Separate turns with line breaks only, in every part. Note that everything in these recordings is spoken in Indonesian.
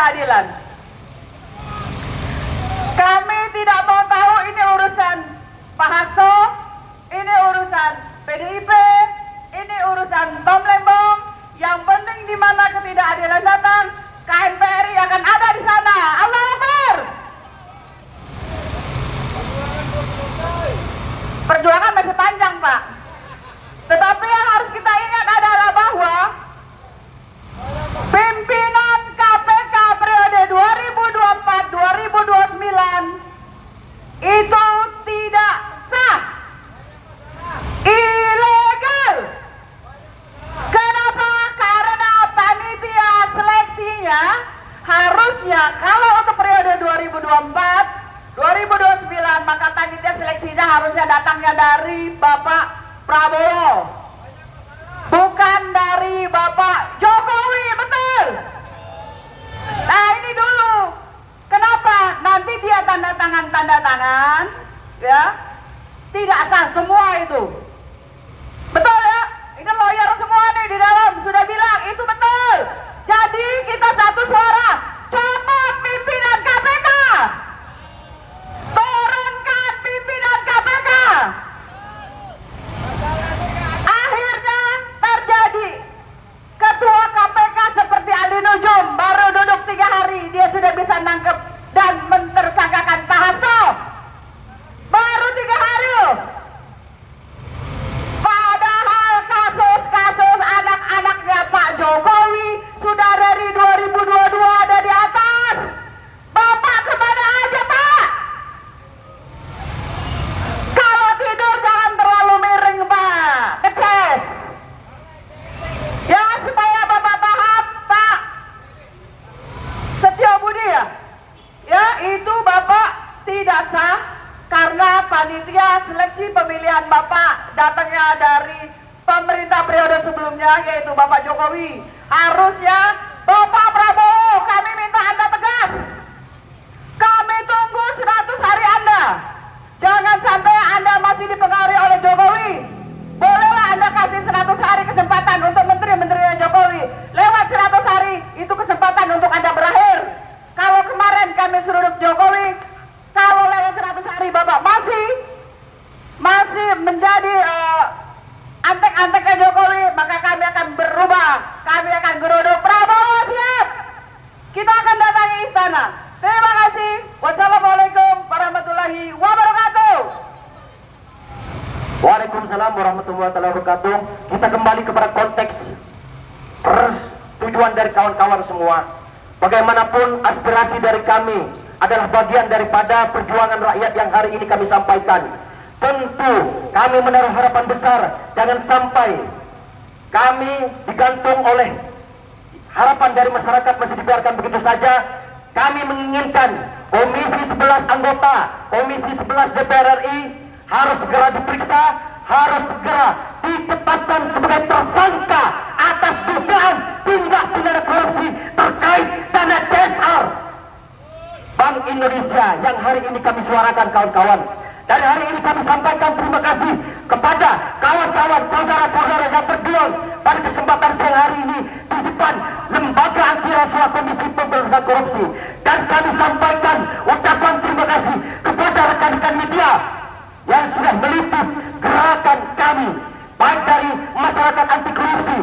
ketidakadilan. Kami tidak mau tahu ini urusan Pak Hasto, ini urusan PDIP, ini urusan Tom Lembong. Yang penting di mana ketidakadilan datang, KNPRI akan ada di sana. Allahu Akbar. Perjuangan masih panjang, Pak. Tetapi yang harus kita ingat adalah bahwa pimpinan KPK periode 2024-2029 itu tidak sah, ilegal. Kenapa? Karena panitia seleksinya harusnya kalau untuk periode 2024-2029 maka panitia seleksinya harusnya datangnya dari Bapak Prabowo, bukan dari Bapak Jokowi, betul? Nah ini dulu, kenapa nanti dia tanda tangan, ya, tidak sah semua itu, betul ya? Ini lawyer semua nih di dalam sudah bilang itu betul. Jadi kita satu suara, copot pimpinan KPK, turunkan pimpinan KPK. Akhirnya terjadi ketua KPK seperti Ali Nujum baru duduk 3 hari dia sudah bisa nangkep dan mentersangkakan Pak Hasto. Baru 3 hari loh. Padahal kasus-kasus anak-anaknya Pak Jokowi sudah dari 2022 ada di atas. Bapak kemana aja, Pak? Kalau tidur jangan terlalu miring, Pak. Keces. Ya, supaya Bapak paham, Pak Setio Budi ya. Ya, itu Bapak tidak sah karena panitia seleksi pemilihan Bapak datangnya dari pemerintah periode sebelumnya yaitu Bapak Jokowi. Harusnya Bapak Prabowo, kami minta Anda tegas. Kami tunggu 100 hari Anda. Jangan sampai Anda masih dipengaruhi oleh Jokowi. Bolehlah Anda kasih 100 hari kesempatan untuk menteri-menterinya Jokowi. Lewat 100 hari itu kesempatan untuk Anda berakhir. Kalau kemarin kami suruh Jokowi, kalau lewat 100 hari Bapak masih menjadi antek-anteknya Jokowi, maka kami akan berubah. Kami akan geruduk. Prabowo siap. Kita akan datangi istana. Terima kasih. Wassalamualaikum warahmatullahi wabarakatuh.
Waalaikumsalam warahmatullahi wabarakatuh. Kita kembali kepada konteks persetujuan dari kawan-kawan semua. Bagaimanapun aspirasi dari kami adalah bagian daripada perjuangan rakyat yang hari ini kami sampaikan. Tentu kami menaruh harapan besar, jangan sampai kami digantung oleh harapan dari masyarakat masih dibiarkan begitu saja. Kami menginginkan Komisi 11 anggota, Komisi 11 DPR RI harus segera diperiksa, harus segera ditetapkan sebagai tersangka atas dugaan tindak pidana korupsi terkait dana CSR Bank Indonesia yang hari ini kami suarakan, kawan-kawan. Dan hari ini kami sampaikan terima kasih kepada kawan-kawan, saudara-saudara yang berjuang pada kesempatan siang hari ini di depan Lembaga Anti Rasuah Komisi Pemberantasan Korupsi. Dan kami sampaikan ucapan terima kasih kepada rekan-rekan media yang sudah meliput gerakan kami, baik dari masyarakat anti korupsi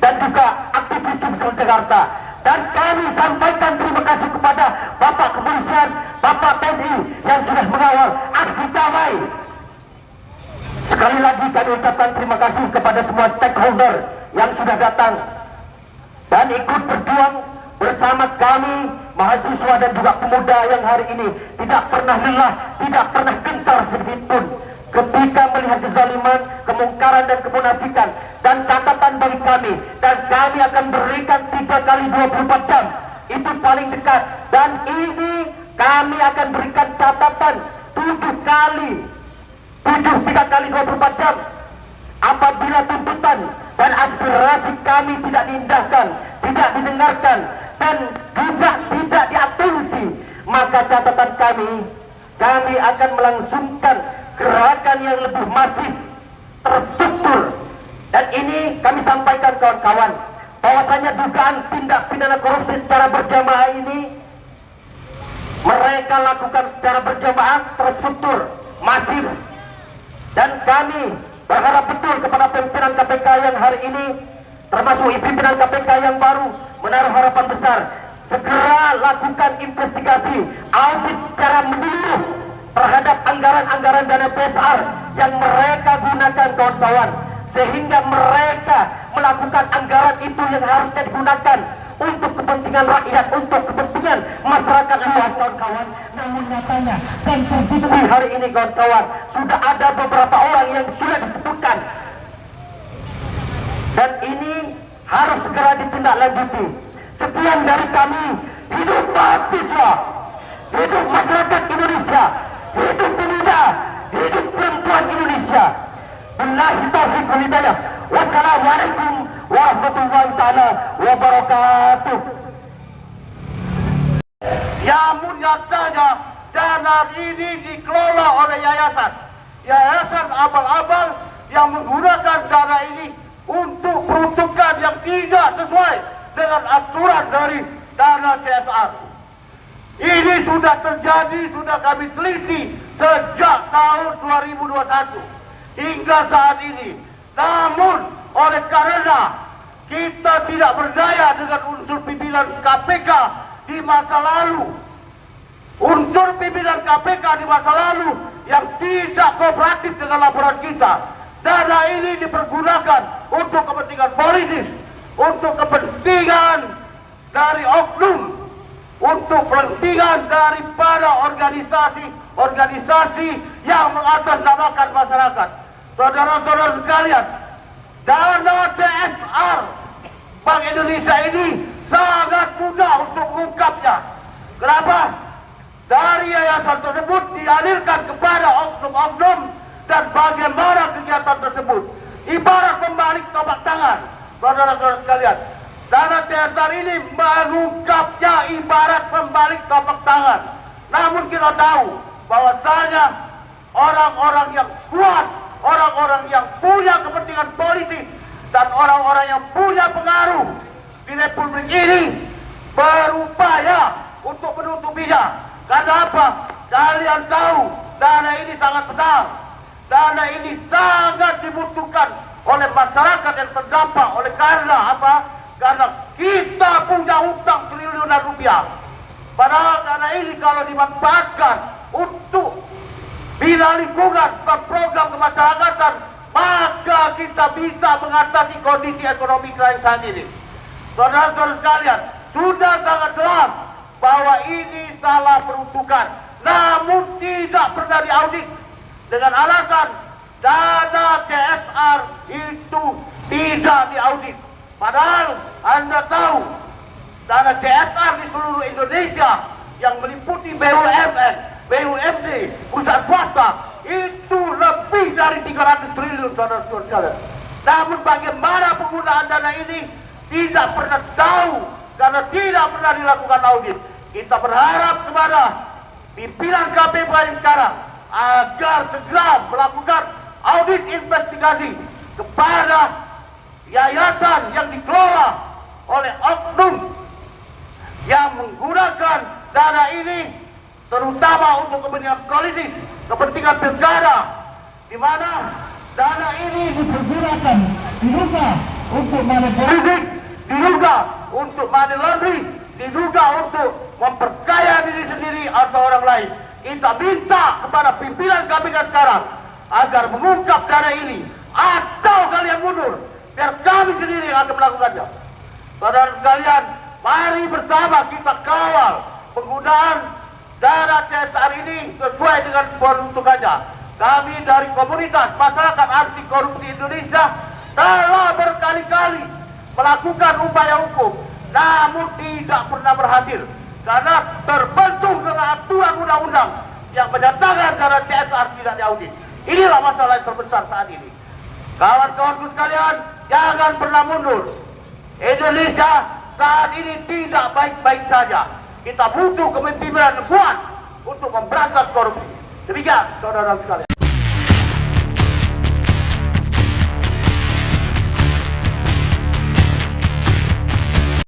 dan juga aktivis Sumsel Jakarta. Dan kami sampaikan terima kasih kepada Bapak Kepolisian, Bapak TNI yang sudah mengawal aksi damai. Sekali lagi kami ucapkan terima kasih kepada semua stakeholder yang sudah datang dan ikut berjuang bersama kami, mahasiswa dan juga pemuda yang hari ini tidak pernah lelah, tidak pernah gentar sedikit pun ketika melihat kezaliman, kemungkaran dan kemunafikan. Dan catatan bagi kami, dan kami akan berikan 3 kali 24 jam, itu paling dekat. Dan ini kami akan berikan catatan 7 kali 3 kali 24 jam apabila tuntutan dan aspirasi kami tidak diindahkan, tidak didengarkan, dan juga tidak diatensi, maka catatan kami akan melangsungkan gerakan yang lebih masif, terstruktur. Dan ini kami sampaikan, kawan-kawan, bahwasanya dugaan tindak pidana korupsi secara berjamaah ini mereka lakukan secara berjamaah, terstruktur, masif, dan kami berharap betul kepada pimpinan KPK yang hari ini, termasuk pimpinan KPK yang baru, menaruh harapan besar, segera lakukan investigasi, audit secara menyeluruh terhadap anggaran-anggaran dana PSR yang mereka gunakan, kawan-kawan, sehingga mereka melakukan anggaran itu yang harusnya digunakan untuk kepentingan rakyat, untuk kepentingan masyarakat luas, kawan-kawan. Namun nyatanya dan terbukti hari ini, kawan-kawan, sudah ada beberapa orang yang sudah disebutkan, dan ini harus segera ditindaklanjuti. Sekian dari kami. Hidup mahasiswa, hidup masyarakat Indonesia, hidup pemuda, hidup perempuan Indonesia. Billahi taufiq wal hidayah. Wassalamualaikum warahmatullahi taala wabarakatuh.
Yang nyatanya dana ini dikelola oleh yayasan abal-abal yang menggunakan dana ini untuk peruntukan yang tidak sesuai dengan aturan dari dana CSR. Ini sudah terjadi, sudah kami teliti sejak tahun 2021 hingga saat ini. Namun oleh karena kita tidak berdaya dengan unsur pimpinan KPK di masa lalu, unsur pimpinan KPK di masa lalu yang tidak kooperatif dengan laporan kita, dana ini dipergunakan untuk kepentingan politis, untuk kepentingan dari oknum, untuk kepentingan daripada organisasi yang mengatasnamakan masyarakat. Saudara-saudara sekalian, dana CSR Bank Indonesia ini sangat mudah untuk mengungkapnya. Kenapa? Dari yayasan tersebut dialirkan kepada oknum-oknum, dan bagaimana kegiatan tersebut. Ibarat pembalik telapak tangan, saudara-saudara sekalian. Dana CSR ini mengungkapnya ibarat pembalik telapak tangan. Namun kita tahu bahwasanya orang-orang yang kuat, orang-orang yang punya kepentingan politik, dan orang-orang yang punya pengaruh di Republik ini berupaya untuk menutupinya. Karena apa? Kalian tahu dana ini sangat besar. Dana ini sangat dibutuhkan oleh masyarakat yang terdampak. Oleh karena apa? Karena kita punya hutang triliunan rupiah. Padahal dana ini kalau dimanfaatkan untuk bina lingkungan dan program kemasyarakatan, maka kita bisa mengatasi kondisi ekonomi kita yang saat ini. Saudara-saudara sekalian, sudah sangat jelas bahwa ini salah peruntukan, namun tidak pernah diaudit dengan alasan dana CSR itu tidak diaudit. Padahal Anda tahu dana CSR di seluruh Indonesia yang meliputi BUMN, BUMD, perusahaan swasta itu lebih dari 300 triliun, saudara-saudara sekalian. Namun bagaimana penggunaan dana ini tidak pernah tahu karena tidak pernah dilakukan audit. Kita berharap kepada pimpinan KPK yang sekarang agar segera melakukan audit investigasi kepada yayasan yang dikelola oleh oknum yang menggunakan dana ini terutama untuk kepentingan politik, kepentingan pilkada, di mana dana ini dipergunakan diduga untuk money politik, diduga untuk money laundering, diduga untuk memperkaya diri sendiri atau orang lain. Kita minta kepada pimpinan KPK sekarang agar mengungkap dana ini, atau kalian mundur biar kami sendiri yang akan melakukannya. Saudara sekalian, mari bersama kita kawal penggunaan dana CSR ini sesuai dengan peruntukannya. Kami dari komunitas masyarakat anti korupsi Indonesia telah berkali-kali melakukan upaya hukum, namun tidak pernah berhasil karena terbentuk dengan aturan undang-undang yang menyatakan dana CSR tidak diaudit. Inilah masalah yang terbesar saat ini. Kawan-kawanku sekalian, jangan pernah mundur. Indonesia saat ini tidak baik-baik saja. Kita butuh kepemimpinan yang kuat untuk memberantas korupsi. Demikian, saudara sekalian.